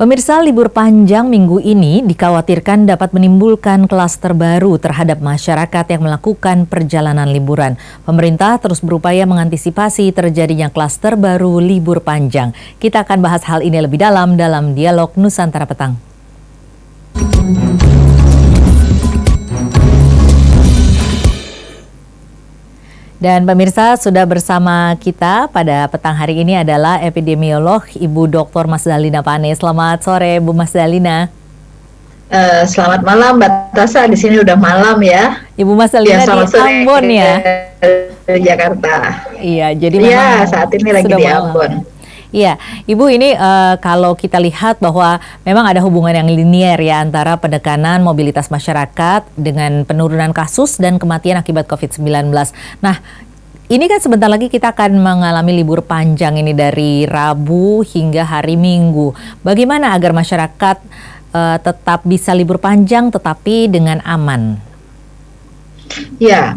Pemirsa, libur panjang minggu ini dikhawatirkan dapat menimbulkan klaster baru terhadap masyarakat yang melakukan perjalanan liburan. Pemerintah terus berupaya mengantisipasi terjadinya klaster baru libur panjang. Kita akan bahas hal ini lebih dalam Dialog Nusantara Petang. Dan pemirsa, sudah bersama kita pada petang hari ini adalah epidemiolog Ibu Dr. Mas Dalina Pane. Selamat sore Bu Mas Dalina. Selamat malam Mbak Tasa, di sini udah malam ya. Ibu Mas Dalina di Ambon ya. Jakarta. Iya, jadi memang saat ini lagi di Ambon. Iya, Ibu, ini kalau kita lihat bahwa memang ada hubungan yang linier ya antara penekanan mobilitas masyarakat dengan penurunan kasus dan kematian akibat COVID-19. Nah, ini kan sebentar lagi kita akan mengalami libur panjang ini dari Rabu hingga hari Minggu. Bagaimana agar masyarakat tetap bisa libur panjang tetapi dengan aman? Ya.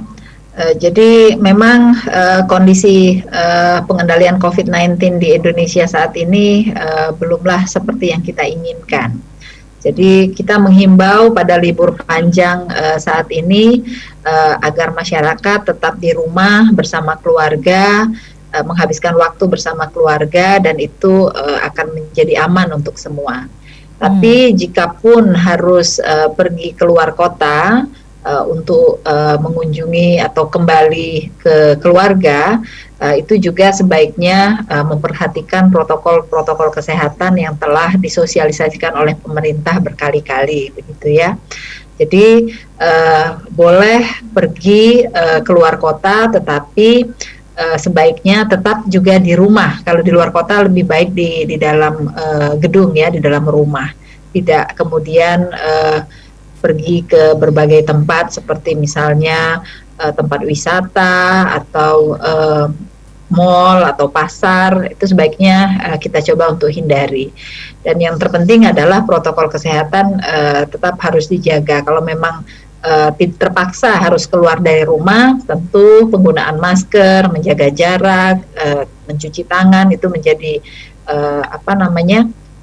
Jadi memang kondisi pengendalian COVID-19 di Indonesia saat ini belumlah seperti yang kita inginkan. Jadi kita menghimbau pada libur panjang saat ini agar masyarakat tetap di rumah bersama keluarga, menghabiskan waktu bersama keluarga, dan itu akan menjadi aman untuk semua. Tapi jikapun harus pergi keluar kota, untuk mengunjungi atau kembali ke keluarga, itu juga sebaiknya memperhatikan protokol-protokol kesehatan yang telah disosialisasikan oleh pemerintah berkali-kali, begitu ya. Jadi boleh pergi keluar kota, tetapi sebaiknya tetap juga di rumah. Kalau di luar kota lebih baik di dalam gedung ya, di dalam rumah. Tidak kemudian pergi ke berbagai tempat seperti misalnya tempat wisata atau mall atau pasar, itu sebaiknya kita coba untuk hindari. Dan yang terpenting adalah protokol kesehatan tetap harus dijaga. Kalau memang terpaksa harus keluar dari rumah, tentu penggunaan masker, menjaga jarak, mencuci tangan itu menjadi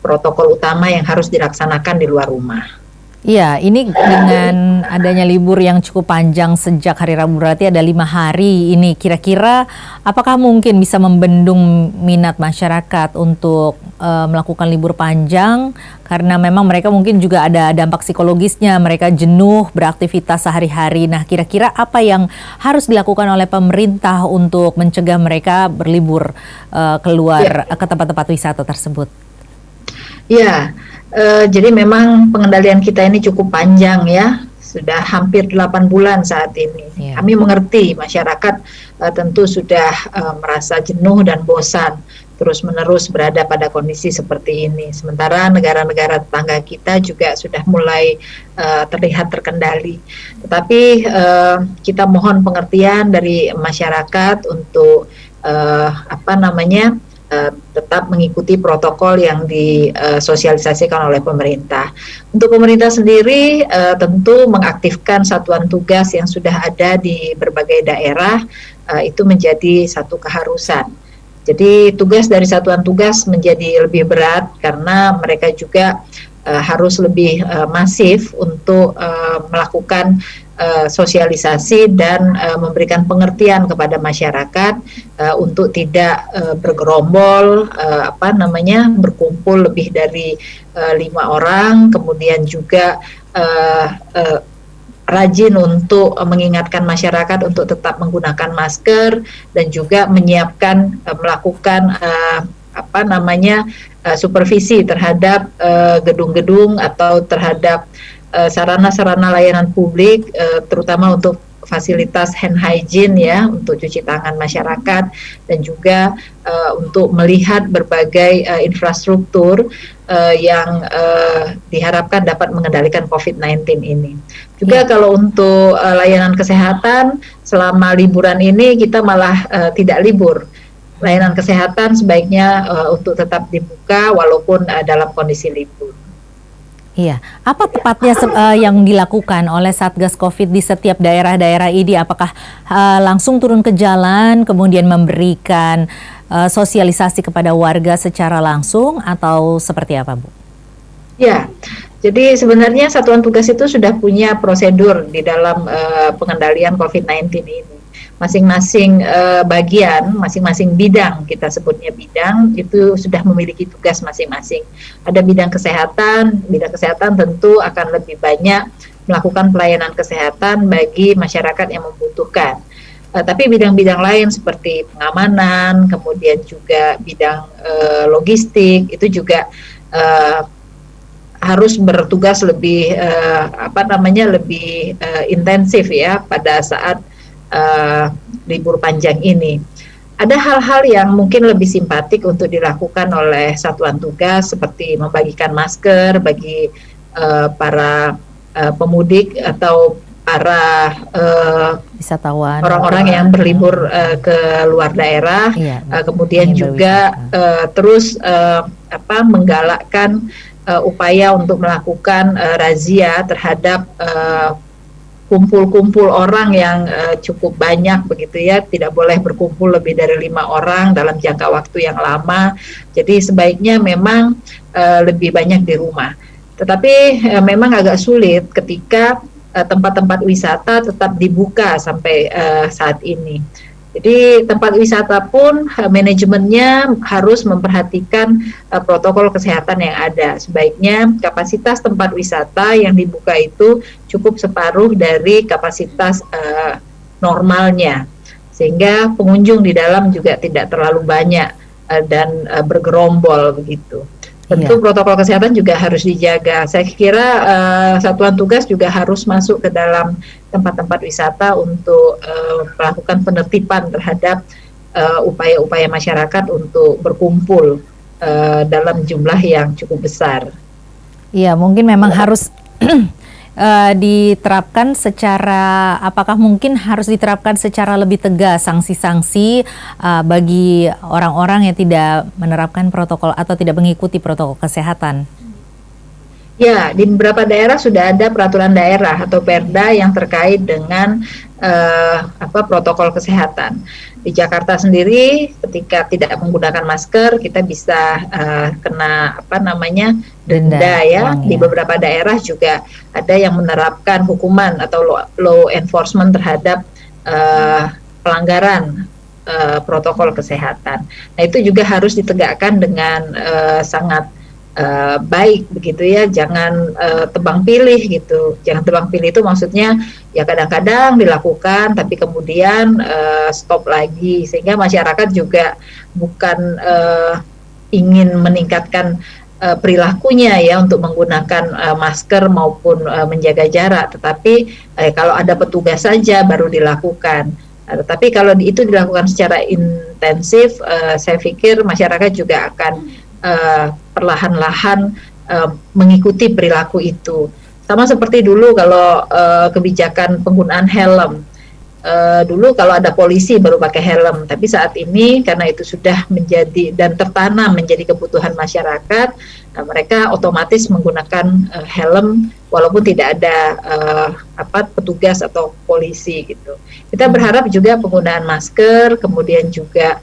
protokol utama yang harus dilaksanakan di luar rumah. Iya, ini dengan adanya libur yang cukup panjang sejak hari Rabu, berarti ada 5 hari ini. Kira-kira apakah mungkin bisa membendung minat masyarakat untuk melakukan libur panjang? Karena memang mereka mungkin juga ada dampak psikologisnya, mereka jenuh beraktivitas sehari-hari. Nah, kira-kira apa yang harus dilakukan oleh pemerintah untuk mencegah mereka berlibur keluar ke tempat-tempat wisata tersebut? Ya, jadi memang pengendalian kita ini cukup panjang ya, sudah hampir 8 bulan saat ini. Kami mengerti masyarakat tentu sudah merasa jenuh dan bosan terus-menerus berada pada kondisi seperti ini. Sementara negara-negara tetangga kita juga sudah mulai terlihat terkendali. Tetapi kita mohon pengertian dari masyarakat untuk tetap mengikuti protokol yang disosialisasikan oleh pemerintah. Untuk pemerintah sendiri tentu mengaktifkan satuan tugas yang sudah ada di berbagai daerah, itu menjadi satu keharusan. Jadi tugas dari satuan tugas menjadi lebih berat karena mereka juga harus lebih masif untuk melakukan sosialisasi dan memberikan pengertian kepada masyarakat untuk tidak bergerombol, berkumpul lebih dari 5 orang, kemudian juga rajin untuk mengingatkan masyarakat untuk tetap menggunakan masker dan juga menyiapkan melakukan supervisi terhadap gedung-gedung atau terhadap sarana-sarana layanan publik, terutama untuk fasilitas hand hygiene ya, untuk cuci tangan masyarakat, dan juga untuk melihat berbagai infrastruktur yang diharapkan dapat mengendalikan COVID-19 ini. Juga kalau untuk layanan kesehatan, selama liburan ini kita malah tidak libur. Layanan kesehatan sebaiknya untuk tetap dibuka walaupun dalam kondisi libur. Iya, apa tepatnya yang dilakukan oleh Satgas COVID di setiap daerah-daerah ini? Apakah langsung turun ke jalan, kemudian memberikan sosialisasi kepada warga secara langsung, atau seperti apa, Bu? Ya, jadi sebenarnya satuan tugas itu sudah punya prosedur di dalam pengendalian COVID-19 ini. Masing-masing bagian, masing-masing bidang, kita sebutnya bidang, itu sudah memiliki tugas masing-masing. Ada bidang kesehatan tentu akan lebih banyak melakukan pelayanan kesehatan bagi masyarakat yang membutuhkan. Tapi bidang-bidang lain seperti pengamanan, kemudian juga bidang logistik, itu juga harus bertugas lebih lebih intensif ya pada saat libur panjang ini. Ada hal-hal yang mungkin lebih simpatik untuk dilakukan oleh satuan tugas seperti membagikan masker bagi para pemudik atau para Wisatawan, orang-orang yang berlibur ke luar daerah. iya, Kemudian ingin juga berwisata. terus menggalakkan upaya untuk melakukan razia terhadap kumpul-kumpul orang yang cukup banyak begitu ya, tidak boleh berkumpul lebih dari 5 orang dalam jangka waktu yang lama. Jadi sebaiknya memang lebih banyak di rumah. Tetapi memang agak sulit ketika tempat-tempat wisata tetap dibuka sampai saat ini. Jadi tempat wisata pun manajemennya harus memperhatikan protokol kesehatan yang ada. Sebaiknya kapasitas tempat wisata yang dibuka itu cukup separuh dari kapasitas normalnya, sehingga pengunjung di dalam juga tidak terlalu banyak dan bergerombol begitu. Tentu protokol kesehatan juga harus dijaga. Saya kira satuan tugas juga harus masuk ke dalam tempat-tempat wisata untuk melakukan penertiban terhadap upaya-upaya masyarakat untuk berkumpul dalam jumlah yang cukup besar. Iya, mungkin memang harus diterapkan secara, apakah mungkin harus diterapkan secara lebih tegas sanksi-sanksi bagi orang-orang yang tidak menerapkan protokol atau tidak mengikuti protokol kesehatan? Ya, di beberapa daerah sudah ada peraturan daerah atau perda yang terkait dengan protokol kesehatan. Di Jakarta sendiri, ketika tidak menggunakan masker, kita bisa kena denda ya. Di beberapa daerah juga ada yang menerapkan hukuman atau law enforcement terhadap pelanggaran protokol kesehatan. Nah, itu juga harus ditegakkan dengan sangat baik begitu ya, jangan tebang pilih gitu. Jangan tebang pilih itu maksudnya ya kadang-kadang dilakukan tapi kemudian stop lagi, sehingga masyarakat juga bukan ingin meningkatkan perilakunya ya untuk menggunakan masker maupun menjaga jarak, tetapi kalau ada petugas saja baru dilakukan. Tetapi kalau itu dilakukan secara intensif, saya pikir masyarakat juga akan perlahan-lahan mengikuti perilaku itu. Sama seperti dulu kalau kebijakan penggunaan helm. Dulu kalau ada polisi baru pakai helm, tapi saat ini karena itu sudah menjadi dan tertanam menjadi kebutuhan masyarakat, mereka otomatis menggunakan helm walaupun tidak ada petugas atau polisi gitu. Kita berharap juga penggunaan masker, kemudian juga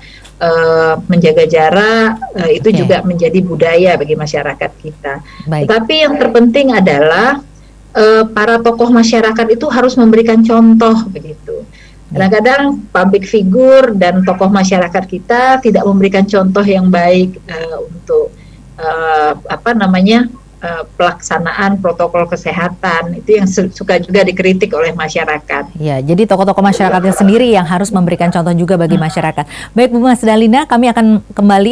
menjaga jarak itu juga menjadi budaya bagi masyarakat kita. Tetapi yang terpenting adalah para tokoh masyarakat itu harus memberikan contoh begitu. Kadang-kadang public figure dan tokoh masyarakat kita tidak memberikan contoh yang baik untuk pelaksanaan protokol kesehatan. Itu yang suka juga dikritik oleh masyarakat. Ya, jadi tokoh-tokoh masyarakatnya sendiri yang harus memberikan contoh juga bagi masyarakat. Baik Bu Mas Dalina, kami akan kembali